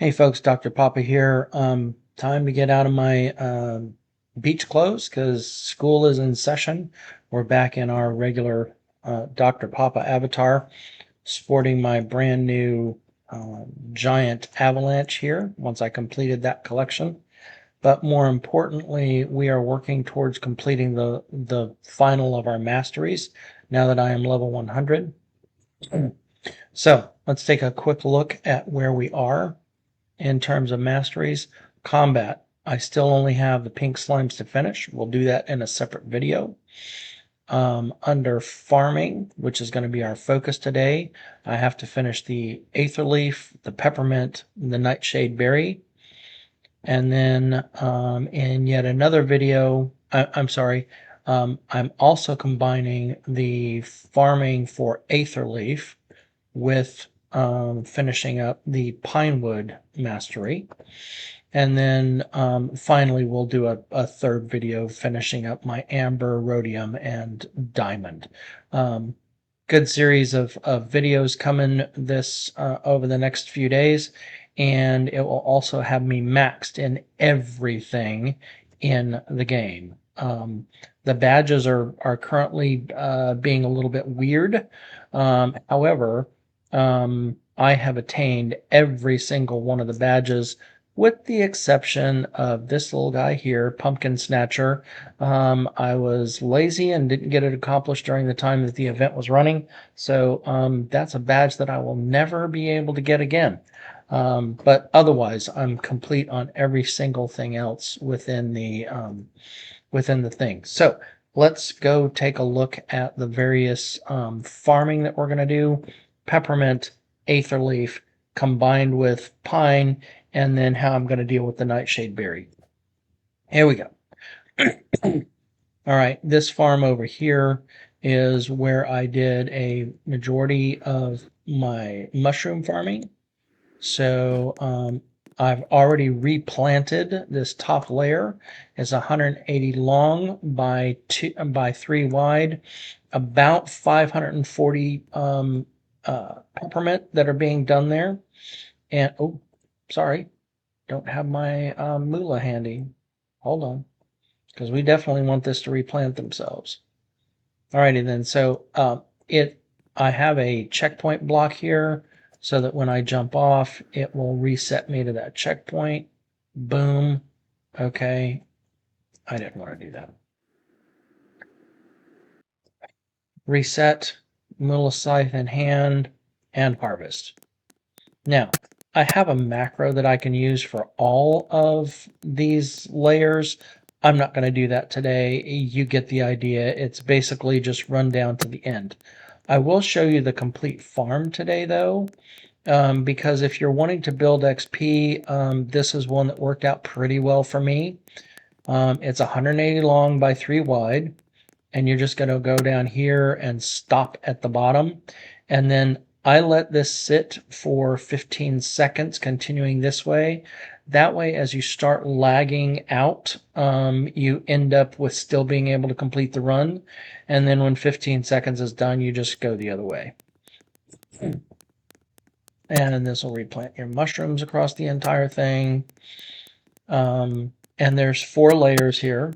Hey folks, Dr. Papa here. Time to get out of my beach clothes because school is in session. We're back in our regular Dr. Papa avatar, sporting my brand new giant avalanche here once I completed that collection. But more importantly, we are working towards completing the final of our masteries now that I am level 100. So let's take a quick look at where we are. In terms of masteries, combat, I still only have the pink slimes to finish. We'll do that in a separate video. Under farming, which is going to be our focus today, I have to finish the Aetherleaf, the Peppermint, the Nightshade berry. And then in yet another video, I'm sorry, I'm also combining the farming for Aetherleaf with finishing up the Pinewood Mastery. And then finally, we'll do a third video finishing up my Amber, Rhodium, and Diamond. Good series of videos coming this over the next few days, and it will also have me maxed in everything in the game. The badges are currently being a little bit weird. However, I have attained every single one of the badges with the exception of this little guy here, Pumpkin Snatcher. I was lazy and didn't get it accomplished during the time that the event was running, so that's a badge that I will never be able to get again. But otherwise, I'm complete on every single thing else within the thing. So let's go take a look at the various farming that we're going to do. Peppermint, Aetherleaf, combined with pine, and then how I'm going to deal with the Nightshade berry. Here we go. All right, this farm over here is where I did a majority of my mushroom farming. So I've already replanted this top layer. It's 180 long by 3 wide, about 540 peppermint that are being done there. And oh, sorry, don't have my moolah handy. Hold on, because we definitely want this to replant themselves. Alrighty then. So I have a checkpoint block here, so that when I jump off, it will reset me to that checkpoint. Boom. Okay. I didn't want to do that. Reset, moolah scythe in hand, and harvest. Now, I have a macro that I can use for all of these layers. I'm not going to do that today. You get the idea. It's basically just run down to the end. I will show you the complete farm today, though, because if you're wanting to build XP, this is one that worked out pretty well for me. It's 180 long by 3 wide, and you're just going to go down here and stop at the bottom. And then I let this sit for 15 seconds, continuing this way. That way, as you start lagging out, you end up with still being able to complete the run. And then when 15 seconds is done, you just go the other way. And this will replant your mushrooms across the entire thing. And there's 4 layers here.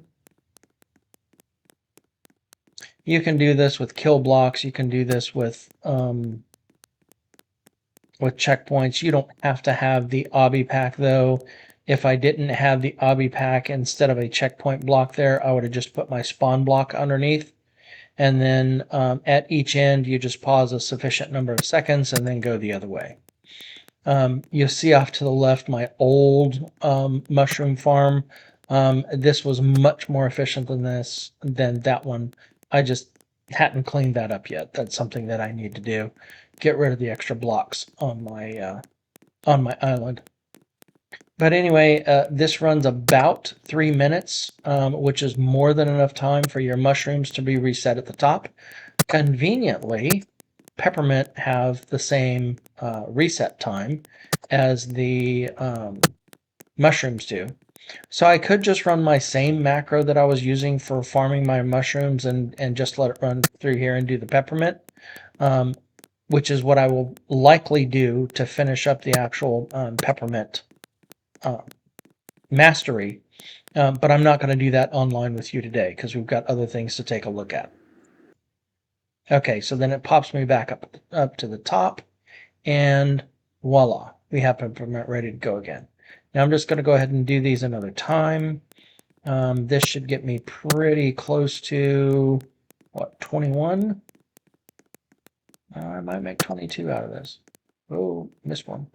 You can do this with kill blocks. You can do this with checkpoints. You don't have to have the obby pack, though. If I didn't have the obby pack instead of a checkpoint block there, I would have just put my spawn block underneath. And then at each end, you just pause a sufficient number of seconds and then go the other way. You'll see off to the left my old mushroom farm. This was much more efficient than that one. I just hadn't cleaned that up yet. That's something that I need to do. Get rid of the extra blocks on my island. But anyway, this runs about 3 minutes, which is more than enough time for your mushrooms to be reset at the top. Conveniently, Peppermint have the same reset time as the mushrooms do. So I could just run my same macro that I was using for farming my mushrooms and just let it run through here and do the Peppermint. which is what I will likely do to finish up the actual Peppermint uh, mastery. But I'm not going to do that online with you today because we've got other things to take a look at. Okay, so then it pops me back up to the top, and voila, we have Peppermint ready to go again. Now I'm just going to go ahead and do these another time. This should get me pretty close to, what, 21? I might make 22 out of this. Oh, missed one.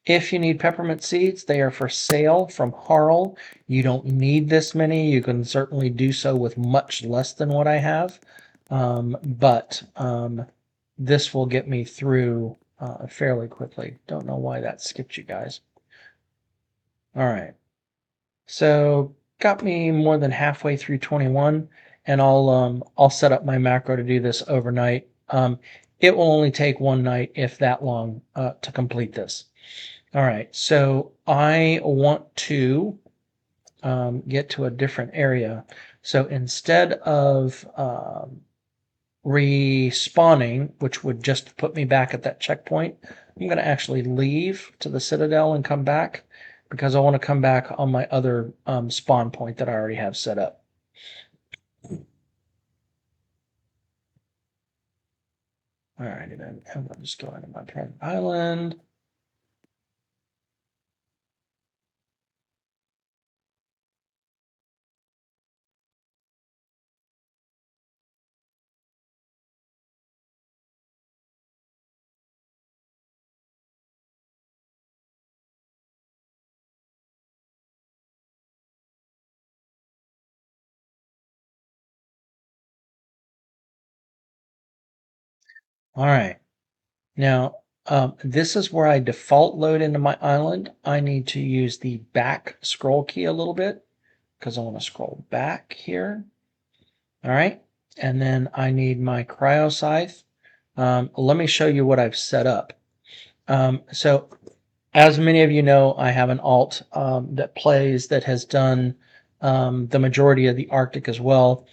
If you need peppermint seeds, they are for sale from Harl. You don't need this many. You can certainly do so with much less than what I have. But this will get me through fairly quickly. Don't know why that skipped you guys. All right. So got me more than halfway through 21, and I'll set up my macro to do this overnight. It will only take one night, if that long, to complete this. All right, so I want to get to a different area. So instead of respawning, which would just put me back at that checkpoint, I'm going to actually leave to the Citadel and come back because I want to come back on my other spawn point that I already have set up. All righty then, I'm going to just go into my private island. All right. Now, this is where I default load into my island. I need to use the back scroll key a little bit because I want to scroll back here. All right. And then I need my cryo scythe. Let me show you what I've set up. So as many of you know, I have an alt that has done the majority of the Arctic as well.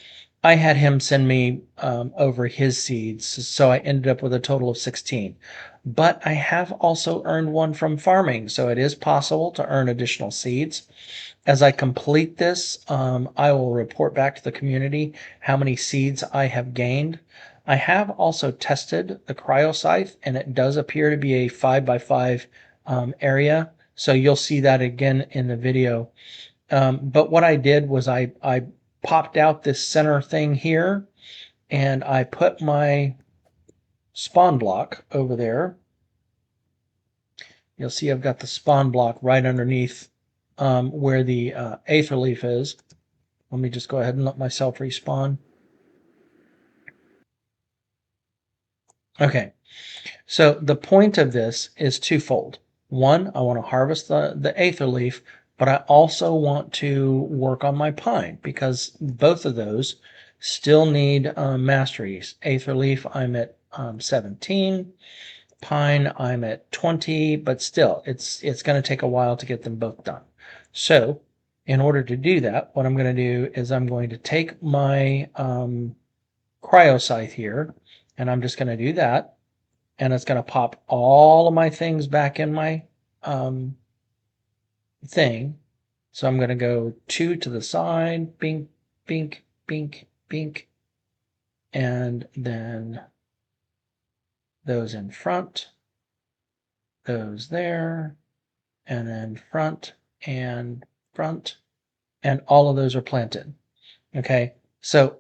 I had him send me over his seeds, so I ended up with a total of 16. But I have also earned one from farming, so it is possible to earn additional seeds. As I complete this, I will report back to the community how many seeds I have gained. I have also tested the cryo scythe, and it does appear to be a 5x5 area. So you'll see that again in the video. But what I did was I popped out this center thing here, and I put my spawn block over there. You'll see I've got the spawn block right underneath where the Aetherleaf is. Let me just go ahead and let myself respawn. Okay, so the point of this is twofold. One, I want to harvest the Aetherleaf, but I also want to work on my pine because both of those still need masteries. Aetherleaf, I'm at 17. Pine, I'm at 20, but still, it's going to take a while to get them both done. So in order to do that, what I'm going to do is I'm going to take my cryo scythe here, and I'm just going to do that, and it's going to pop all of my things back in my thing. So I'm going to go 2 to the side, bink, bink, bink, bink, and then those in front, those there, and then front, and all of those are planted. Okay, so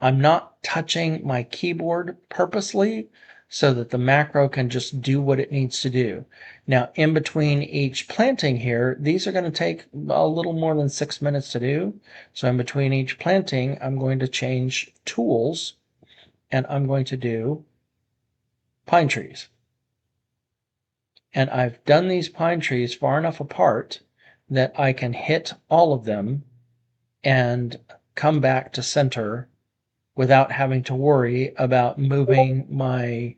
I'm not touching my keyboard purposely so that the macro can just do what it needs to do. Now, in between each planting here, these are going to take a little more than 6 minutes to do. So in between each planting, I'm going to change tools, and I'm going to do pine trees. And I've done these pine trees far enough apart that I can hit all of them and come back to center without having to worry about moving my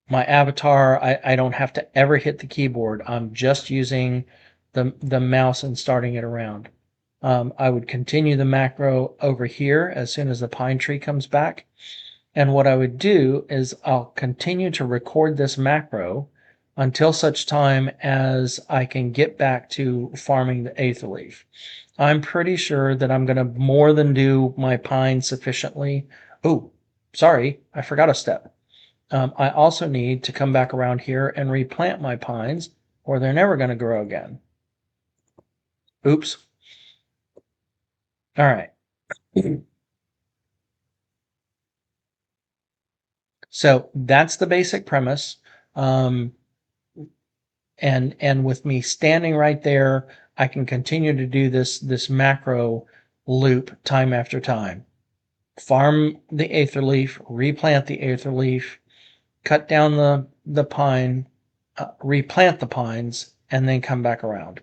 my avatar. I don't have to ever hit the keyboard. I'm just using the mouse and starting it around. I would continue the macro over here as soon as the pine tree comes back. And what I would do is I'll continue to record this macro until such time as I can get back to farming the Aetherleaf. I'm pretty sure that I'm going to more than do my pine sufficiently. Oh, sorry, I forgot a step. I also need to come back around here and replant my pines or they're never going to grow again. Oops. All right. So that's the basic premise. And with me standing right there, I can continue to do this macro loop time after time. Farm the Aetherleaf, replant the Aetherleaf, cut down the pine, replant the pines, and then come back around.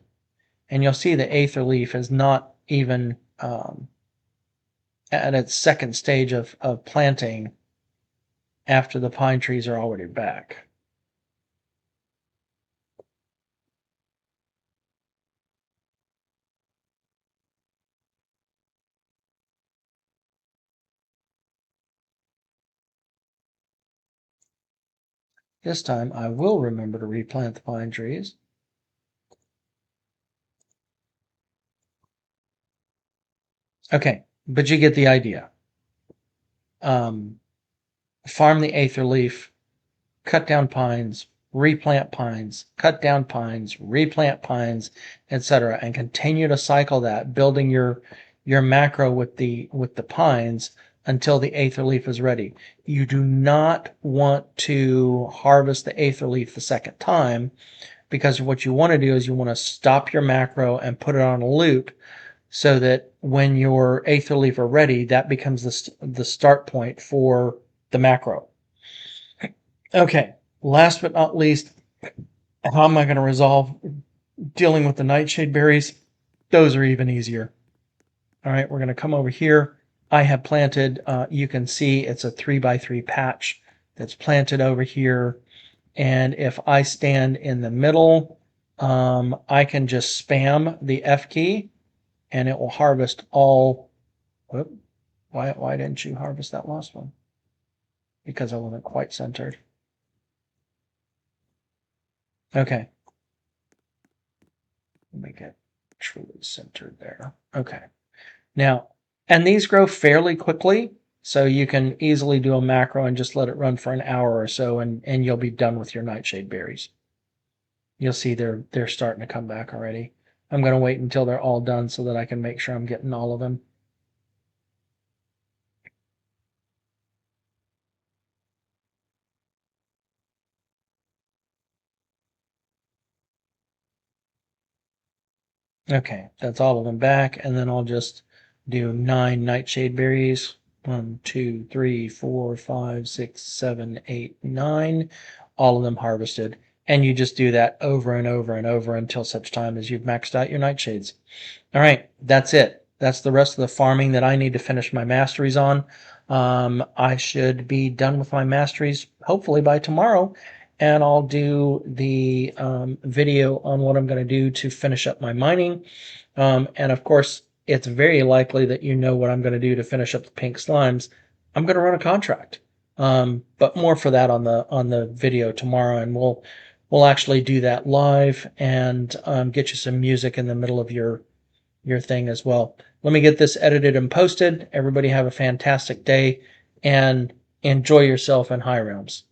And you'll see the Aetherleaf is not even at its second stage of planting after the pine trees are already back. This time I will remember to replant the pine trees. Okay, but you get the idea. Farm the Aetherleaf, cut down pines, replant pines, cut down pines, replant pines, etc., and continue to cycle that, building your macro with the pines until the Aetherleaf is ready. You do not want to harvest the Aetherleaf the second time, because what you want to do is you want to stop your macro and put it on a loop so that when your Aetherleaf are ready, that becomes the start point for the macro. Okay, last but not least, how am I going to resolve dealing with the nightshade berries? Those are even easier. All right, we're going to come over here. I have planted, you can see it's a 3x3 patch that's planted over here. And if I stand in the middle, I can just spam the F key and it will harvest all. Whoop, why didn't you harvest that last one? Because I wasn't quite centered. Okay. Make it truly centered there. Okay. Now, and these grow fairly quickly, so you can easily do a macro and just let it run for an hour or so, and you'll be done with your nightshade berries. You'll see they're starting to come back already. I'm going to wait until they're all done so that I can make sure I'm getting all of them. Okay, that's all of them back, and then I'll just do 9 nightshade berries. 1, 2, 3, 4, 5, 6, 7, 8, 9. All of them harvested. And you just do that over and over and over until such time as you've maxed out your nightshades. All right, that's it. That's the rest of the farming that I need to finish my masteries on. I should be done with my masteries hopefully by tomorrow, and I'll do the video on what I'm going to do to finish up my mining. And of course, it's very likely that you know what I'm going to do to finish up the pink slimes. I'm going to run a contract, but more for that on the video tomorrow, and we'll actually do that live and get you some music in the middle of your thing as well. Let me get this edited and posted. Everybody have a fantastic day and enjoy yourself in high realms.